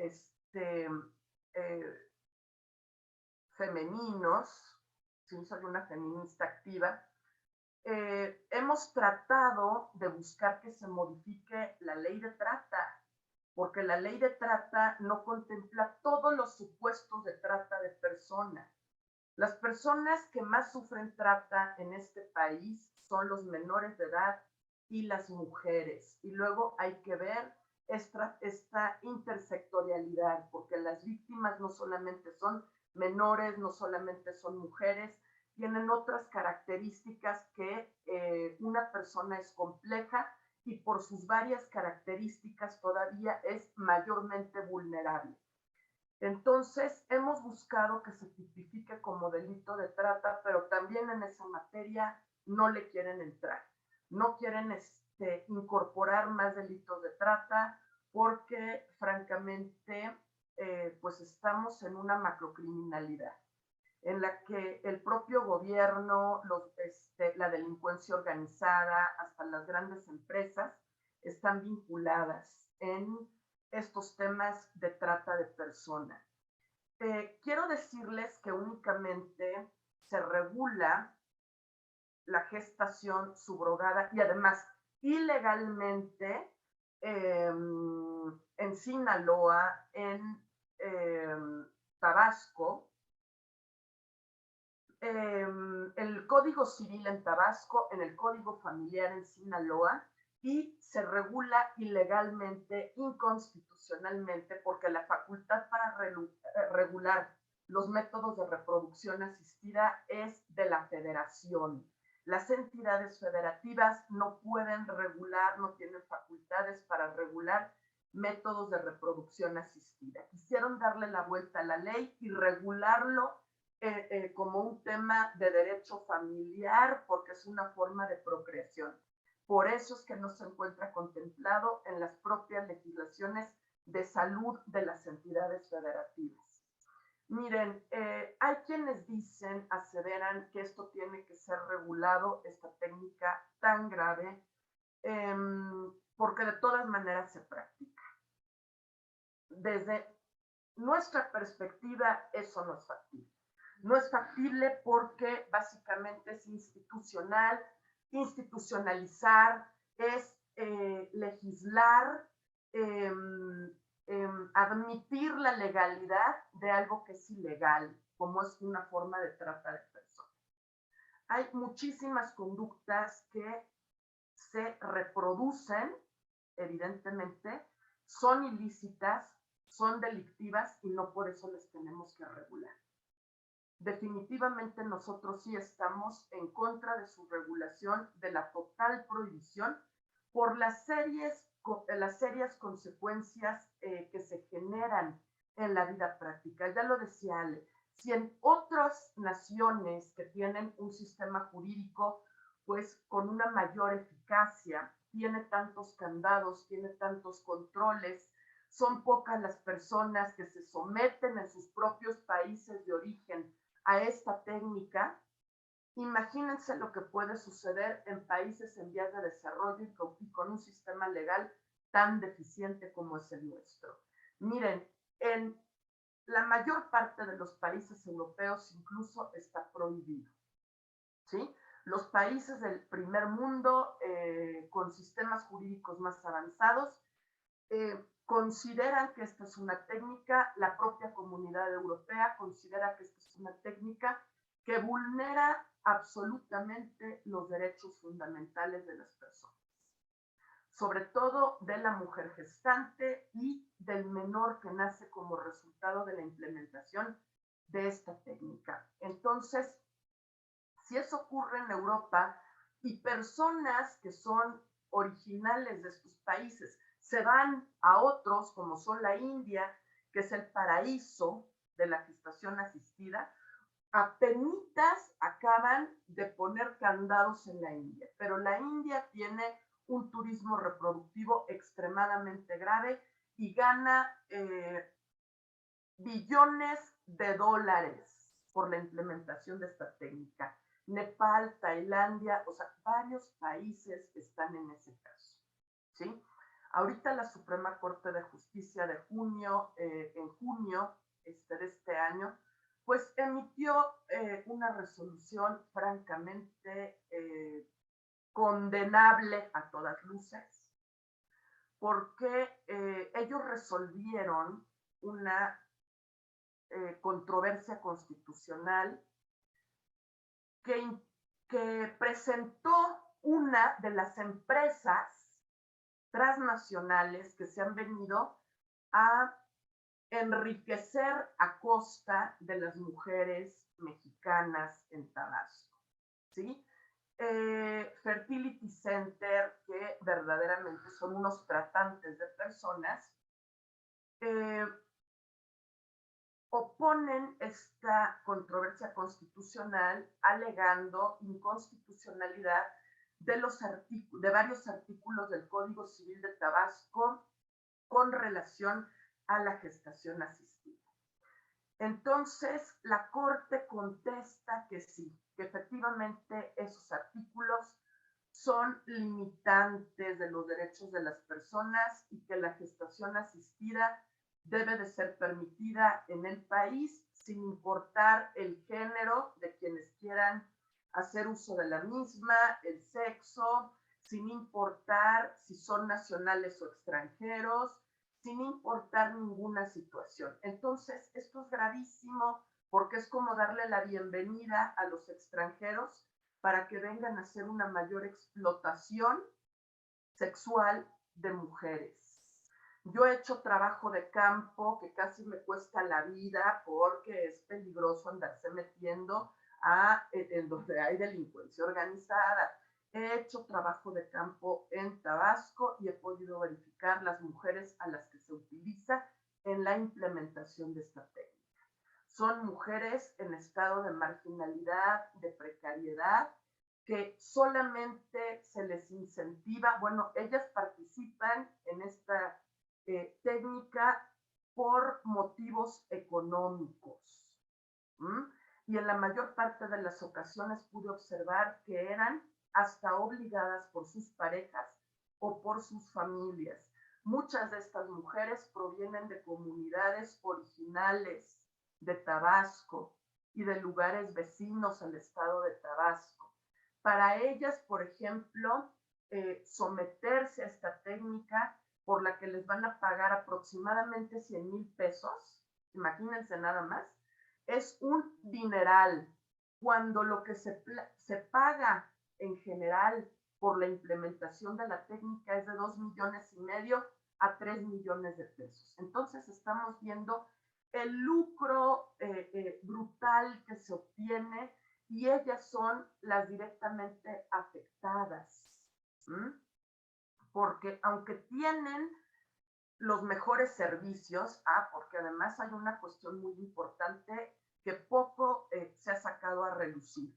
Speaker 6: femeninos, sí, soy una feminista activa. Hemos tratado de buscar que se modifique la ley de trata, porque la ley de trata no contempla todos los supuestos de trata de personas. Las personas que más sufren trata en este país son los menores de edad y las mujeres. Y luego hay que ver esta intersectorialidad, porque las víctimas no solamente son menores, no solamente son mujeres, tienen otras características que una persona es compleja y por sus varias características todavía es mayormente vulnerable. Entonces, hemos buscado que se tipifique como delito de trata, pero también en esa materia no le quieren entrar. No quieren incorporar más delitos de trata porque, francamente, pues estamos en una macrocriminalidad en la que el propio gobierno, la delincuencia organizada, hasta las grandes empresas, están vinculadas en estos temas de trata de personas. Quiero decirles que únicamente se regula la gestación subrogada y además ilegalmente en Sinaloa, en Tabasco, el Código Civil en Tabasco, en el Código Familiar en Sinaloa, y se regula ilegalmente, inconstitucionalmente, porque la facultad para regular los métodos de reproducción asistida es de la federación. Las entidades federativas no pueden regular, no tienen facultades para regular métodos de reproducción asistida. Quisieron darle la vuelta a la ley y regularlo como un tema de derecho familiar porque es una forma de procreación. Por eso es que no se encuentra contemplado en las propias legislaciones de salud de las entidades federativas. Miren, hay quienes dicen, aseveran que esto tiene que ser regulado, esta técnica tan grave, porque de todas maneras se practica. Desde nuestra perspectiva, eso no es factible. No es factible porque básicamente es institucional, institucionalizar, es legislar, admitir la legalidad de algo que es ilegal, como es una forma de trata de personas. Hay muchísimas conductas que se reproducen, evidentemente, son ilícitas, son delictivas y no por eso les tenemos que regular. Definitivamente nosotros sí estamos en contra de su regulación, de la total prohibición, por las serias consecuencias que se generan en la vida práctica. Ya lo decía Ale, si en otras naciones que tienen un sistema jurídico pues con una mayor eficacia, tiene tantos candados, tiene tantos controles, son pocas las personas que se someten en sus propios países de origen a esta técnica, imagínense lo que puede suceder en países en vías de desarrollo y con un sistema legal tan deficiente como es el nuestro. Miren, en la mayor parte de los países europeos incluso está prohibido, ¿sí? Los países del primer mundo con sistemas jurídicos más avanzados consideran que esta es una técnica, la propia comunidad europea considera que esta es una técnica que vulnera absolutamente los derechos fundamentales de las personas, sobre todo de la mujer gestante y del menor que nace como resultado de la implementación de esta técnica. Entonces, si eso ocurre en Europa y personas que son originales de estos países se van a otros, como son la India, que es el paraíso de la gestación asistida, apenitas acaban de poner candados en la India, pero la India tiene un turismo reproductivo extremadamente grave y gana billones de dólares por la implementación de esta técnica. Nepal, Tailandia, o sea, varios países están en ese caso, ¿sí? Ahorita la Suprema Corte de Justicia en junio de este año, pues emitió una resolución francamente condenable a todas luces, porque ellos resolvieron una controversia constitucional que presentó una de las empresas transnacionales que se han venido a enriquecer a costa de las mujeres mexicanas en Tabasco, ¿sí? Fertility Center, que verdaderamente son unos tratantes de personas, oponen esta controversia constitucional alegando inconstitucionalidad de varios artículos del Código Civil de Tabasco con relación a la gestación asistida. Entonces, la Corte contesta que sí, que efectivamente esos artículos son limitantes de los derechos de las personas y que la gestación asistida debe de ser permitida en el país sin importar el género de quienes quieran hacer uso de la misma, el sexo, sin importar si son nacionales o extranjeros, sin importar ninguna situación. Entonces, esto es gravísimo porque es como darle la bienvenida a los extranjeros para que vengan a hacer una mayor explotación sexual de mujeres. Yo he hecho trabajo de campo que casi me cuesta la vida porque es peligroso andarse metiendo en donde hay delincuencia organizada. He hecho trabajo de campo en Tabasco y he podido verificar las mujeres a las que se utiliza en la implementación de esta técnica. Son mujeres en estado de marginalidad, de precariedad, que solamente se les incentiva, bueno, ellas participan en esta técnica por motivos económicos. Y en la mayor parte de las ocasiones pude observar que eran hasta obligadas por sus parejas o por sus familias. Muchas de estas mujeres provienen de comunidades originales de Tabasco y de lugares vecinos al estado de Tabasco. Para ellas, por ejemplo, someterse a esta técnica por la que les van a pagar aproximadamente 100,000 pesos, imagínense nada más, es un dineral, cuando lo que se paga en general por la implementación de la técnica es de 2,5 millones a 3 millones de pesos. Entonces estamos viendo el lucro brutal que se obtiene y ellas son las directamente afectadas. Porque aunque tienen los mejores servicios, porque además hay una cuestión muy importante que poco se ha sacado a relucir,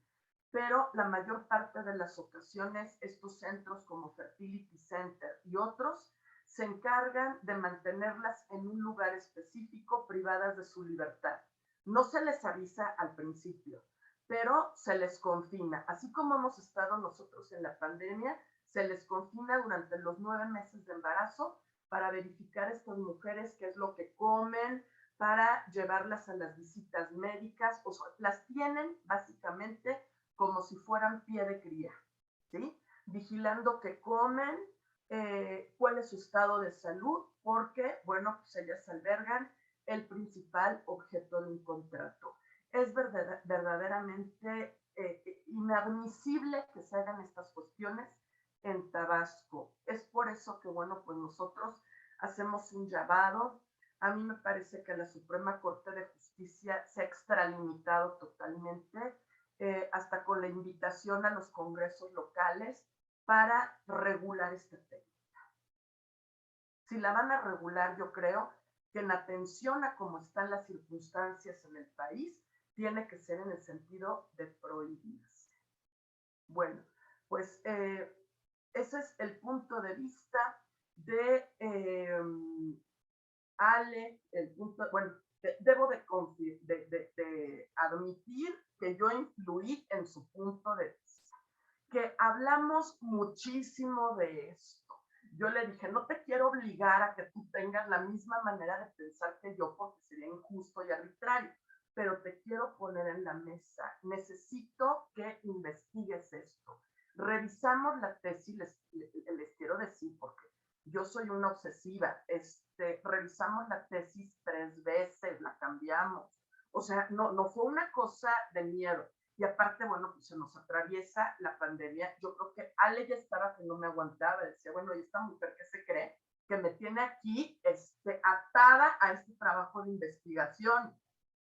Speaker 6: pero la mayor parte de las ocasiones estos centros como Fertility Center y otros se encargan de mantenerlas en un lugar específico privadas de su libertad. No se les avisa al principio, pero se les confina. Así como hemos estado nosotros en la pandemia, se les confina durante los 9 meses de embarazo para verificar a estas mujeres qué es lo que comen, para llevarlas a las visitas médicas, o sea, las tienen básicamente como si fueran pie de cría, ¿sí? Vigilando qué comen, cuál es su estado de salud, porque, bueno, pues ellas albergan el principal objeto de un contrato. Es verdaderamente inadmisible que se hagan estas cuestiones en Tabasco. Es por eso que, bueno, pues nosotros hacemos un llamado. A mí me parece que la Suprema Corte de Justicia se ha extralimitado totalmente, hasta con la invitación a los congresos locales para regular esta técnica. Si la van a regular, yo creo que en atención a cómo están las circunstancias en el país, tiene que ser en el sentido de prohibirse. Bueno, pues ese es el punto de vista de Ale, el punto, bueno, debo de admitir que yo influí en su punto de vista, que hablamos muchísimo de esto. Yo le dije, no te quiero obligar a que tú tengas la misma manera de pensar que yo, porque sería injusto y arbitrario, pero te quiero poner en la mesa. Necesito que investigues esto. Revisamos la tesis, les quiero decir, porque yo soy una obsesiva, revisamos la tesis 3 veces, la cambiamos, o sea, no fue una cosa de miedo, y aparte, bueno, pues se nos atraviesa la pandemia. Yo creo que Ale ya estaba que no me aguantaba, decía, bueno, ¿y esta mujer qué se cree? que me tiene aquí atada a este trabajo de investigación.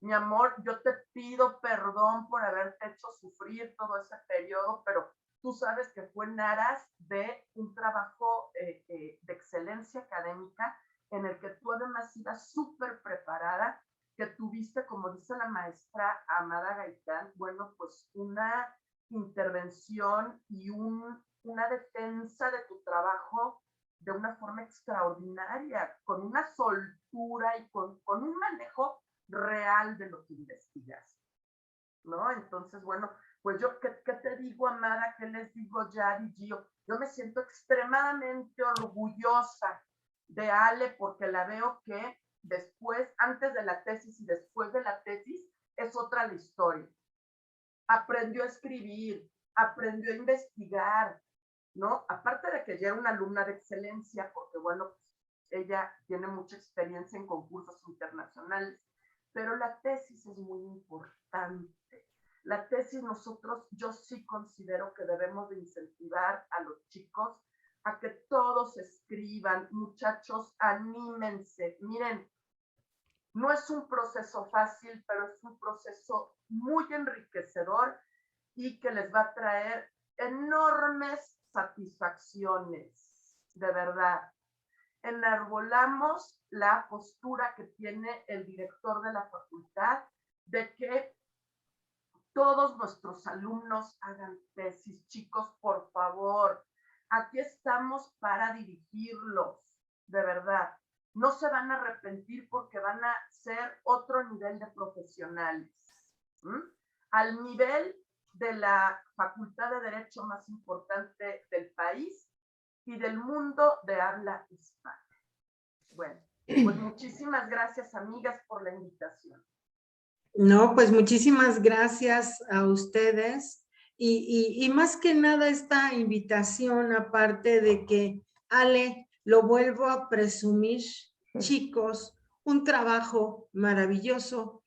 Speaker 6: Mi amor, yo te pido perdón por haberte hecho sufrir todo ese periodo, pero tú sabes que fue en aras de un trabajo de excelencia académica en el que tú además ibas súper preparada, que tuviste, como dice la maestra Amada Gaitán, bueno, pues una intervención y una defensa de tu trabajo de una forma extraordinaria, con una soltura y con un manejo real de lo que investigas, ¿no? Entonces, bueno, pues yo, ¿qué te digo, Amada? ¿Qué les digo, Yadi, Gio? Yo me siento extremadamente orgullosa de Ale porque la veo que después, antes de la tesis y después de la tesis, es otra la historia. Aprendió a escribir, aprendió a investigar, ¿no? Aparte de que ya era una alumna de excelencia, porque bueno, ella tiene mucha experiencia en concursos internacionales, pero la tesis es muy importante. La tesis yo sí considero que debemos de incentivar a los chicos a que todos escriban. Muchachos, anímense. Miren, no es un proceso fácil, pero es un proceso muy enriquecedor y que les va a traer enormes satisfacciones, de verdad. Enarbolamos la postura que tiene el director de la facultad de que todos nuestros alumnos hagan tesis. Chicos, por favor, aquí estamos para dirigirlos, de verdad. No se van a arrepentir porque van a ser otro nivel de profesionales. Al nivel de la facultad de Derecho más importante del país y del mundo de habla hispana. Bueno, pues muchísimas gracias, amigas, por la invitación.
Speaker 2: No, pues muchísimas gracias a ustedes y más que nada esta invitación, aparte de que, Ale, lo vuelvo a presumir, chicos, un trabajo maravilloso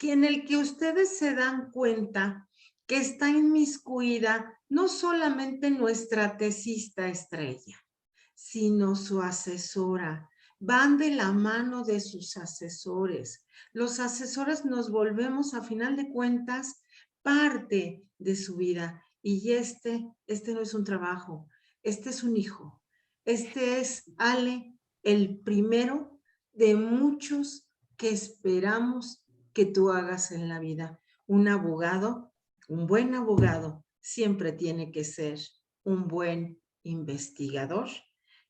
Speaker 2: en el que ustedes se dan cuenta que está inmiscuida no solamente nuestra tesista estrella, sino su asesora. Van de la mano de sus asesores. Los asesores nos volvemos, a final de cuentas, parte de su vida. Y este no es un trabajo, este es un hijo. Este es, Ale, el primero de muchos que esperamos que tú hagas en la vida. Un abogado, un buen abogado, siempre tiene que ser un buen investigador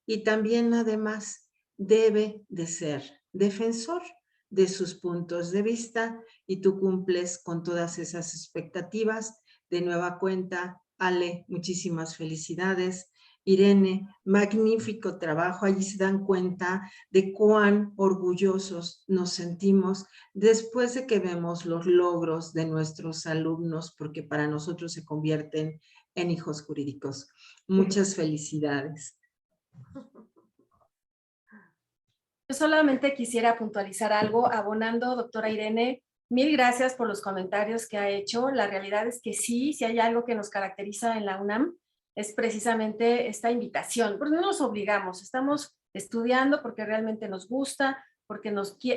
Speaker 2: y también además debe de ser defensor de sus puntos de vista y tú cumples con todas esas expectativas. De nueva cuenta, Ale, muchísimas felicidades. Irene, magnífico trabajo. Allí se dan cuenta de cuán orgullosos nos sentimos después de que vemos los logros de nuestros alumnos, porque para nosotros se convierten en hijos jurídicos. Muchas felicidades.
Speaker 5: Yo solamente quisiera puntualizar algo, abonando, doctora Irene, mil gracias por los comentarios que ha hecho. La realidad es que sí, si hay algo que nos caracteriza en la UNAM, es precisamente esta invitación, porque no nos obligamos, estamos estudiando porque realmente nos gusta, porque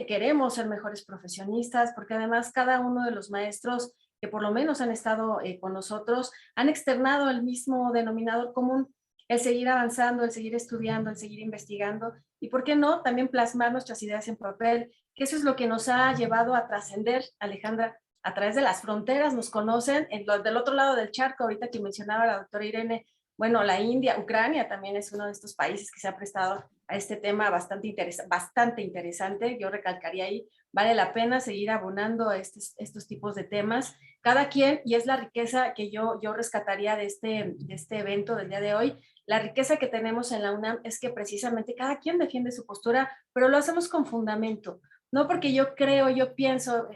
Speaker 5: queremos ser mejores profesionistas, porque además cada uno de los maestros que por lo menos han estado con nosotros han externado el mismo denominador común, el seguir avanzando, el seguir estudiando, el seguir investigando y, ¿por qué no?, también plasmar nuestras ideas en papel, que eso es lo que nos ha llevado a trascender, Alejandra, a través de las fronteras. Nos conocen del otro lado del charco, ahorita que mencionaba la doctora Irene, bueno, la India, Ucrania también es uno de estos países que se ha prestado a este tema bastante interesante. Yo recalcaría ahí, vale la pena seguir abonando a estos tipos de temas. Cada quien, y es la riqueza que yo rescataría de este evento del día de hoy, la riqueza que tenemos en la UNAM es que precisamente cada quien defiende su postura, pero lo hacemos con fundamento. No porque yo creo, yo pienso,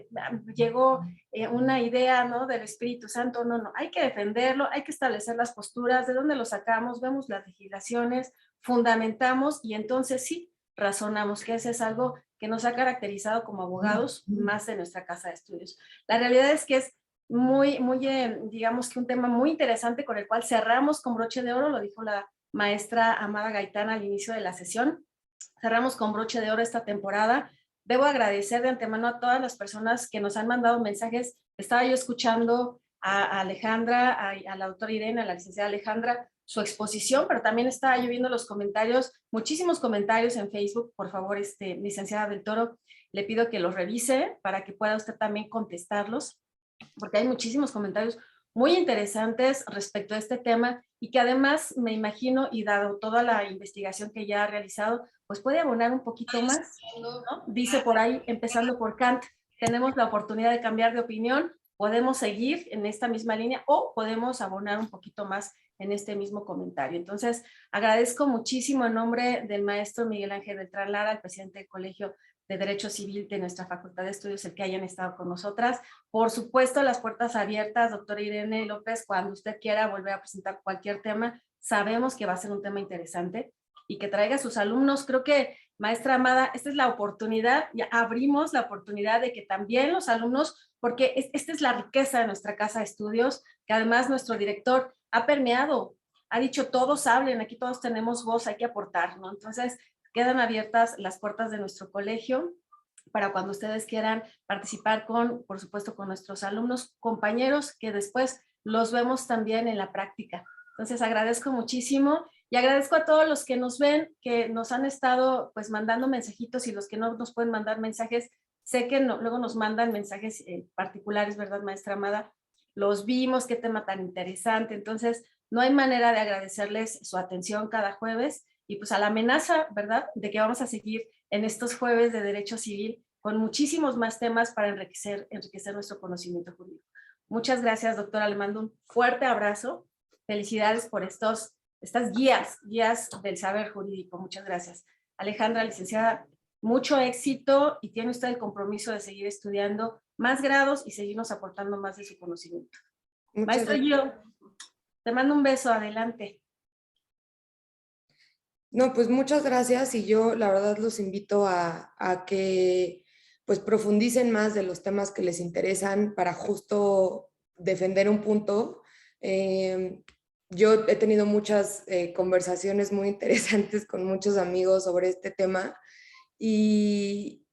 Speaker 5: llegó una idea, ¿no?, del Espíritu Santo. No, hay que defenderlo, hay que establecer las posturas, de dónde lo sacamos, vemos las legislaciones, fundamentamos y entonces sí, razonamos, que ese es algo que nos ha caracterizado como abogados más de nuestra casa de estudios. La realidad es que es muy, digamos que un tema muy interesante con el cual cerramos con broche de oro, lo dijo la maestra Amada Gaitán al inicio de la sesión. Cerramos con broche de oro esta temporada. Debo agradecer de antemano a todas las personas que nos han mandado mensajes. Estaba yo escuchando a Alejandra, a la doctora Irene, a la licenciada Alejandra, su exposición, pero también estaba yo viendo los comentarios, muchísimos comentarios en Facebook. Por favor, licenciada del Toro, le pido que los revise para que pueda usted también contestarlos, porque hay muchísimos comentarios muy interesantes respecto a este tema y que además me imagino, y dado toda la investigación que ya ha realizado, pues puede abonar un poquito más, ¿no? Dice por ahí, empezando por Kant, tenemos la oportunidad de cambiar de opinión, podemos seguir en esta misma línea o podemos abonar un poquito más en este mismo comentario. Entonces, agradezco muchísimo en nombre del maestro Miguel Ángel Beltrán Lara, el presidente del Colegio de Derecho Civil de nuestra Facultad de Estudios, el que hayan estado con nosotras. Por supuesto, las puertas abiertas, doctora Irene López, cuando usted quiera volver a presentar cualquier tema, sabemos que va a ser un tema interesante y que traiga a sus alumnos. Creo que, maestra Amada, esta es la oportunidad, ya abrimos la oportunidad de que también los alumnos, porque esta es la riqueza de nuestra casa de estudios, que además nuestro director ha permeado, ha dicho todos hablen, aquí todos tenemos voz, hay que aportar, ¿no? Entonces, quedan abiertas las puertas de nuestro colegio para cuando ustedes quieran participar por supuesto, con nuestros alumnos, compañeros, que después los vemos también en la práctica. Entonces, agradezco muchísimo y agradezco a todos los que nos ven, que nos han estado pues mandando mensajitos y los que no nos pueden mandar mensajes. Sé que luego nos mandan mensajes particulares, ¿verdad, maestra Amada? Los vimos, qué tema tan interesante. Entonces, no hay manera de agradecerles su atención cada jueves. Y pues a la amenaza, ¿verdad?, de que vamos a seguir en estos jueves de Derecho Civil con muchísimos más temas para enriquecer nuestro conocimiento jurídico. Muchas gracias, doctora. Le mando un fuerte abrazo. Felicidades por estas guías del saber jurídico. Muchas gracias. Alejandra, licenciada, mucho éxito y tiene usted el compromiso de seguir estudiando más grados y seguirnos aportando más de su conocimiento. Maestro Gio, te mando un beso. Adelante.
Speaker 3: No, pues muchas gracias y yo la verdad los invito a que pues profundicen más de los temas que les interesan para justo defender un punto. Yo he tenido muchas conversaciones muy interesantes con muchos amigos sobre este tema y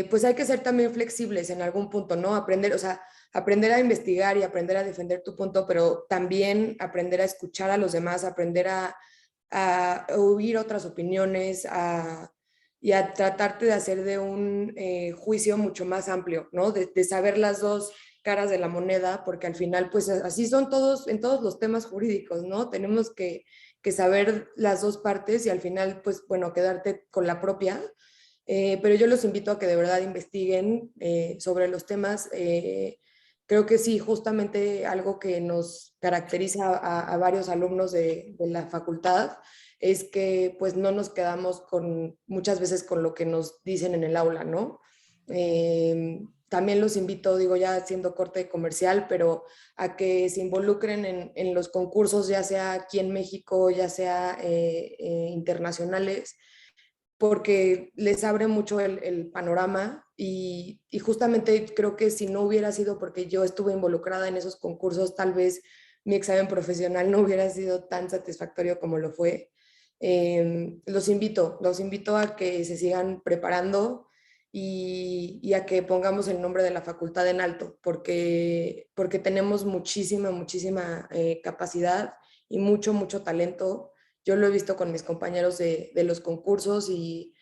Speaker 3: pues hay que ser también flexibles en algún punto, ¿no? Aprender, o sea, aprender a investigar y aprender a defender tu punto, pero también aprender a escuchar a los demás, aprender a oír otras opiniones y a tratarte de hacer de un juicio mucho más amplio, ¿no? De saber las dos caras de la moneda, porque al final, pues así son todos, en todos los temas jurídicos, ¿no? Tenemos que saber las dos partes y al final, pues bueno, quedarte con la propia. Pero yo los invito a que de verdad investiguen sobre los temas. Creo que sí, justamente algo que nos caracteriza a varios alumnos de la facultad es que pues no nos quedamos muchas veces con lo que nos dicen en el aula, ¿no? También los invito, digo ya haciendo corte comercial, pero a que se involucren en los concursos, ya sea aquí en México, ya sea internacionales, porque les abre mucho el panorama y justamente creo que si no hubiera sido porque yo estuve involucrada en esos concursos, tal vez mi examen profesional no hubiera sido tan satisfactorio como lo fue. Los invito a que se sigan preparando y a que pongamos el nombre de la facultad en alto, porque tenemos muchísima capacidad y mucho talento. Yo lo he visto con mis compañeros de los concursos y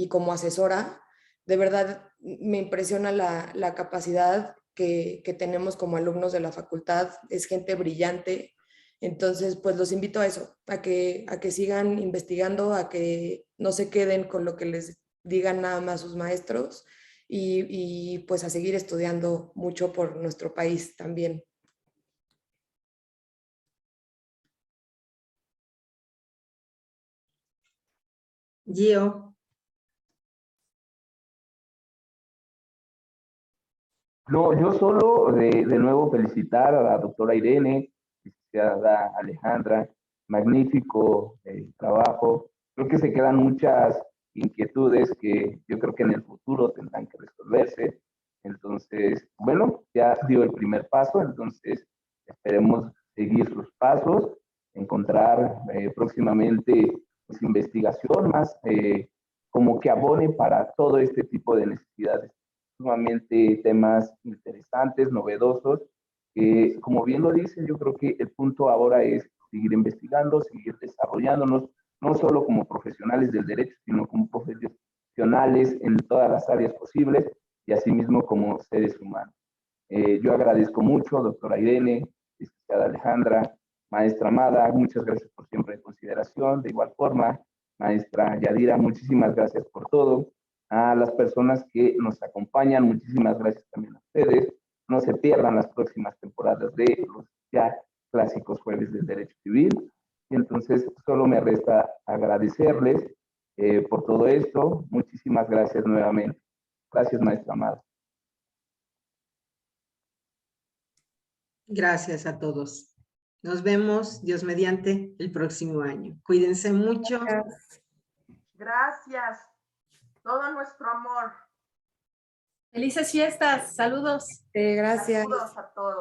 Speaker 3: como asesora. De verdad me impresiona la capacidad que tenemos como alumnos de la facultad. Es gente brillante. Entonces, pues los invito a eso, a que sigan investigando, a que no se queden con lo que les digan nada más sus maestros y pues a seguir estudiando mucho por nuestro país también.
Speaker 2: Gio.
Speaker 4: No, yo solo de nuevo felicitar a la doctora Irene, licenciada Alejandra, magnífico trabajo. Creo que se quedan muchas inquietudes que yo creo que en el futuro tendrán que resolverse. Entonces, bueno, ya dio el primer paso, entonces esperemos seguir sus pasos encontrar próximamente pues, investigación más como que abone para todo este tipo de necesidades. Sumamente temas interesantes, novedosos, que como bien lo dicen, yo creo que el punto ahora es seguir investigando, seguir desarrollándonos, no solo como profesionales del derecho, sino como profesionales en todas las áreas posibles y asimismo como seres humanos. Yo agradezco mucho, doctora Irene, licenciada Alejandra, maestra Amada, muchas gracias por siempre en consideración. De igual forma, maestra Yadira, muchísimas gracias por todo. A las personas que nos acompañan, muchísimas gracias también a ustedes. No se pierdan las próximas temporadas de los ya clásicos jueves del derecho civil. Y entonces solo me resta agradecerles por todo esto. Muchísimas gracias nuevamente. Gracias, maestra Amada.
Speaker 2: Gracias a todos. Nos vemos, Dios mediante, el próximo año. Cuídense mucho.
Speaker 6: Gracias. Todo nuestro amor.
Speaker 5: Felices fiestas, saludos.
Speaker 3: Gracias.
Speaker 6: Saludos a todos.